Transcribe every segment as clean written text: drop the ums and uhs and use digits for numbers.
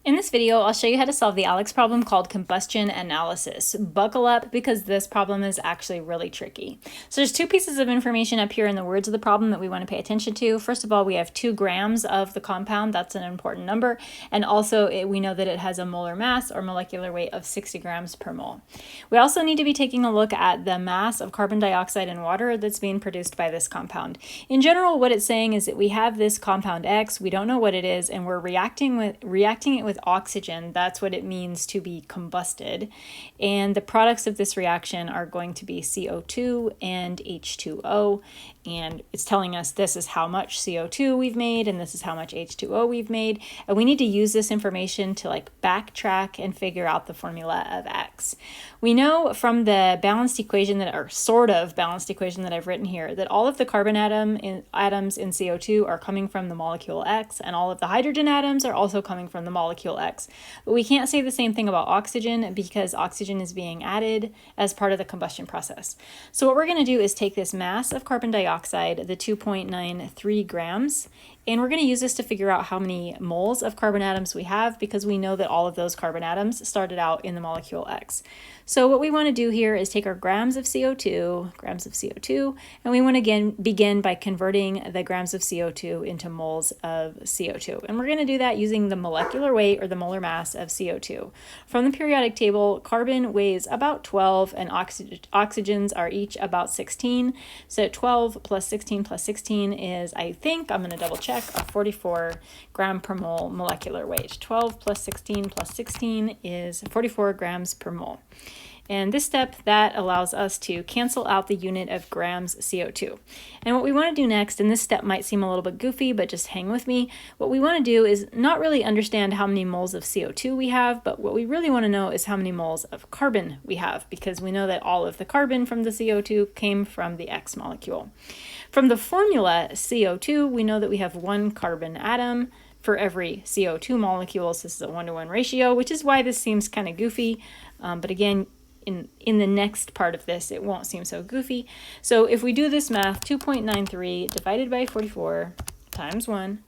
In this video, I'll show you how to solve the ALEKS problem called combustion analysis. Buckle up because this problem is actually really tricky. So there's two pieces of information up here in the words of the problem that we want to pay attention to. First of all, we have 2 grams of the compound. That's an important number. And also we know that it has a molar mass or molecular weight of 60 grams per mole. We also need to be taking a look at the mass of carbon dioxide and water that's being produced by this compound. In general, what it's saying is that we have this compound X, we don't know what it is, and we're reacting it with oxygen. That's what it means to be combusted. And the products of this reaction are going to be CO2 and H2O. And it's telling us this is how much CO2 we've made and this is how much H2O we've made. And we need to use this information to backtrack and figure out the formula of X. We know from the balanced equation or sort of balanced equation that I've written here that all of the carbon atoms in CO2 are coming from the molecule X, and all of the hydrogen atoms are also coming from the molecule X. But we can't say the same thing about oxygen because oxygen is being added as part of the combustion process. So what we're going to do is take this mass of carbon dioxide, the 2.93 grams, and we're going to use this to figure out how many moles of carbon atoms we have because we know that all of those carbon atoms started out in the molecule X. So what we want to do here is take our grams of CO2, and we want to begin by converting the grams of CO2 into moles of CO2. And we're going to do that using the molecular weight or the molar mass of CO2. From the periodic table, carbon weighs about 12 and oxygens are each about 16. So 12 plus 16 is, I think, I'm going to double check, a 44 gram per mole molecular weight. 12 plus 16 is 44 grams per mole. And this step, that allows us to cancel out the unit of grams CO2. And what we want to do next, and this step might seem a little bit goofy, but just hang with me, what we want to do is not really understand how many moles of CO2 we have, but what we really want to know is how many moles of carbon we have, because we know that all of the carbon from the CO2 came from the X molecule. From the formula CO2, we know that we have 1 carbon atom for every CO2 molecule. So this is a 1-to-1 ratio, which is why this seems kind of goofy. But again, in the next part of this, it won't seem so goofy. So if we do this math, 2.93 divided by 44 times 1,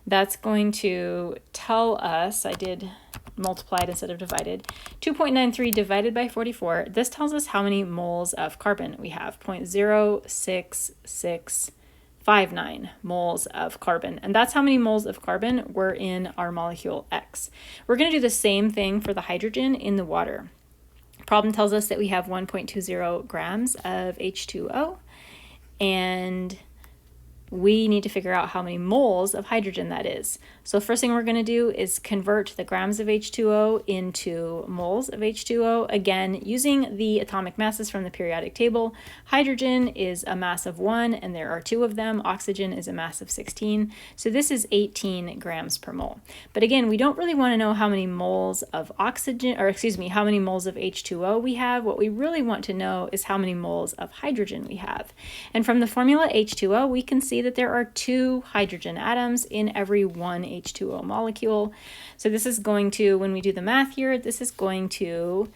that's going to tell us, I did multiplied instead of divided, 2.93 divided by 44, this tells us how many moles of carbon we have, 0.06659 moles of carbon. And that's how many moles of carbon were in our molecule X. We're going to do the same thing for the hydrogen in the water. Problem tells us that we have 1.20 grams of H2O, and we need to figure out how many moles of hydrogen that is. So first thing we're going to do is convert the grams of H2O into moles of H2O. Again, using the atomic masses from the periodic table, hydrogen is a mass of 1, and there are 2 of them. Oxygen is a mass of 16. So this is 18 grams per mole. But again, we don't really want to know how many moles of how many moles of H2O we have. What we really want to know is how many moles of hydrogen we have. And from the formula H2O, we can see that there are 2 hydrogen atoms in every 1 H2O molecule. So this is going to, when we do the math here, this is going to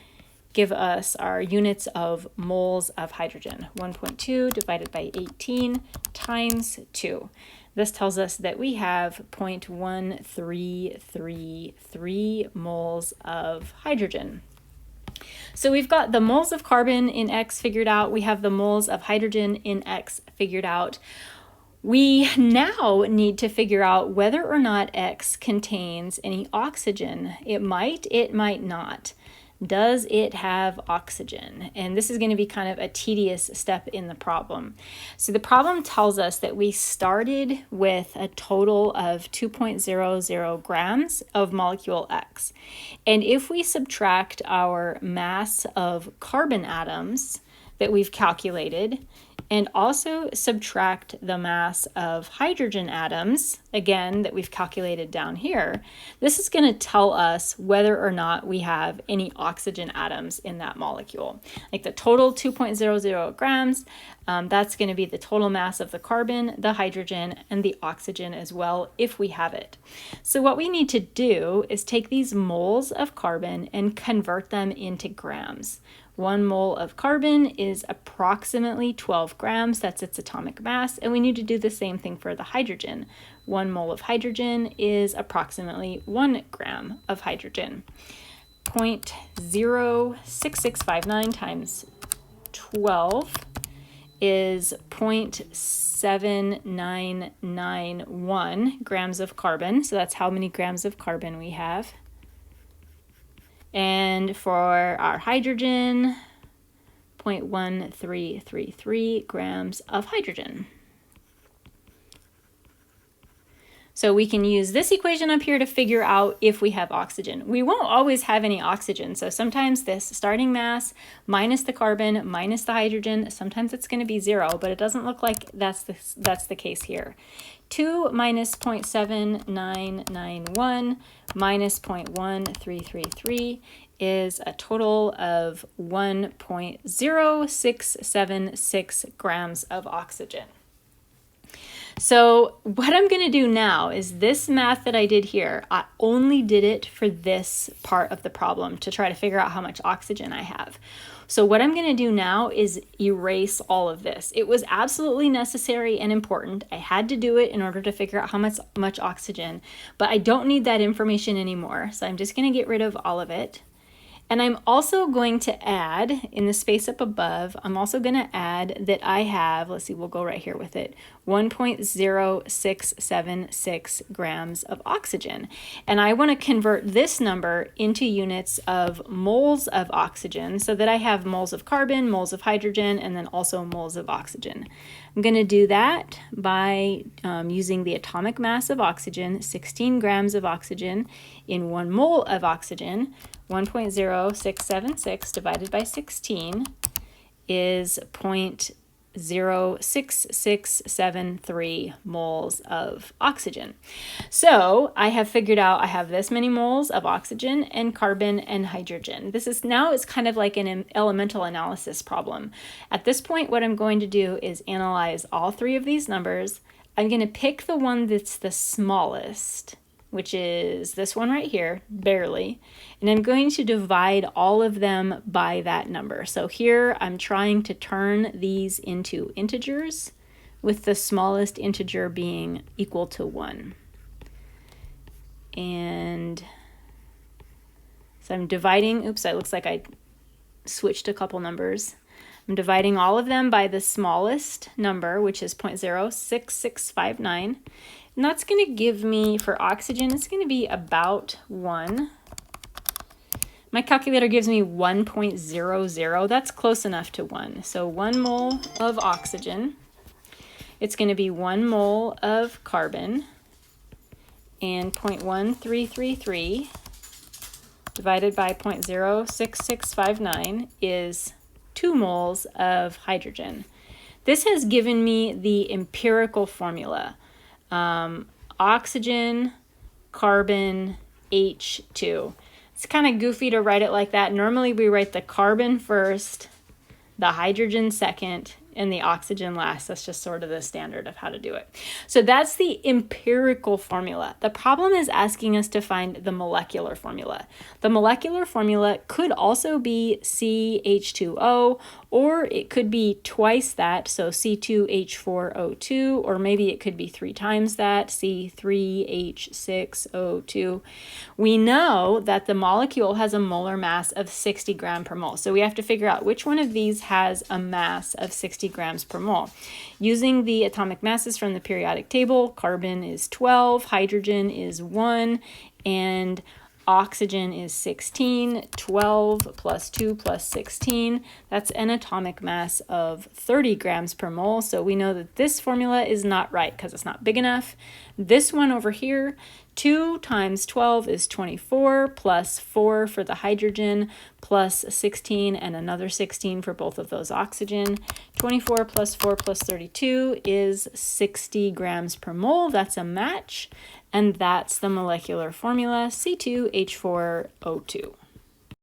give us our units of moles of hydrogen. 1.2 divided by 18 times 2. This tells us that we have 0.1333 moles of hydrogen. So we've got the moles of carbon in X figured out. We have the moles of hydrogen in X figured out. We now need to figure out whether or not X contains any oxygen. It might not. Does it have oxygen? And this is going to be kind of a tedious step in the problem. So the problem tells us that we started with a total of 2.00 grams of molecule X. And if we subtract our mass of carbon atoms that we've calculated, and also subtract the mass of hydrogen atoms, again, that we've calculated down here, this is going to tell us whether or not we have any oxygen atoms in that molecule. Like the total 2.00 grams, that's going to be the total mass of the carbon, the hydrogen, and the oxygen as well, if we have it. So what we need to do is take these moles of carbon and convert them into grams. 1 mole of carbon is approximately 12 grams. That's its atomic mass. And we need to do the same thing for the hydrogen. 1 mole of hydrogen is approximately 1 gram of hydrogen. 0.06659 times 12 is 0.7991 grams of carbon. So that's how many grams of carbon we have. And for our hydrogen, 0.1333 grams of hydrogen. So we can use this equation up here to figure out if we have oxygen. We won't always have any oxygen, so sometimes this starting mass minus the carbon minus the hydrogen, sometimes it's going to be 0, but it doesn't look like that's the case here. 2 minus 0.7991 minus 0.1333 is a total of 1.0676 grams of oxygen. So what I'm going to do now is this math that I did here, I only did it for this part of the problem to try to figure out how much oxygen I have. So what I'm going to do now is erase all of this. It was absolutely necessary and important. I had to do it in order to figure out how much oxygen, but I don't need that information anymore. So I'm just going to get rid of all of it. And I'm also going to add, in the space up above, I'm also going to add that I have, let's see, we'll go right here with it, 1.0676 grams of oxygen. And I want to convert this number into units of moles of oxygen so that I have moles of carbon, moles of hydrogen, and then also moles of oxygen. I'm going to do that by using the atomic mass of oxygen, 16 grams of oxygen in 1 mole of oxygen. 1.0676 divided by 16 is 0.06673 moles of oxygen. So I have figured out I have this many moles of oxygen and carbon and hydrogen. This is now it's kind of like an elemental analysis problem. At this point, what I'm going to do is analyze all 3 of these numbers. I'm going to pick the one that's the smallest, which is this one right here, barely, and I'm going to divide all of them by that number. So here I'm trying to turn these into integers, with the smallest integer being equal to 1. And so I'm dividing, oops, it looks like I switched a couple numbers. I'm dividing all of them by the smallest number, which is 0.06659. And that's going to give me, for oxygen, it's going to be about 1. My calculator gives me 1.00. That's close enough to 1. So 1 mole of oxygen. It's going to be 1 mole of carbon. And 0.1333 divided by 0.06659 is 2 moles of hydrogen. This has given me the empirical formula. Oxygen, carbon, H2. It's kind of goofy to write it like that. Normally we write the carbon first, the hydrogen second, and the oxygen last. That's just sort of the standard of how to do it. So that's the empirical formula. The problem is asking us to find the molecular formula. The molecular formula could also be CH2O, or it could be twice that, so C2H4O2, or maybe it could be 3 times that, C3H6O2. We know that the molecule has a molar mass of 60 grams per mole, so we have to figure out which one of these has a mass of 60 grams per mole. Using the atomic masses from the periodic table, carbon is 12, hydrogen is 1, and oxygen is 16. 12 plus 2 plus 16, that's an atomic mass of 30 grams per mole. So we know that this formula is not right because it's not big enough. This one over here, 2 times 12 is 24, plus 4 for the hydrogen, plus 16 and another 16 for both of those oxygen. 24 plus 4 plus 32 is 60 grams per mole. That's a match. And that's the molecular formula, C2H4O2.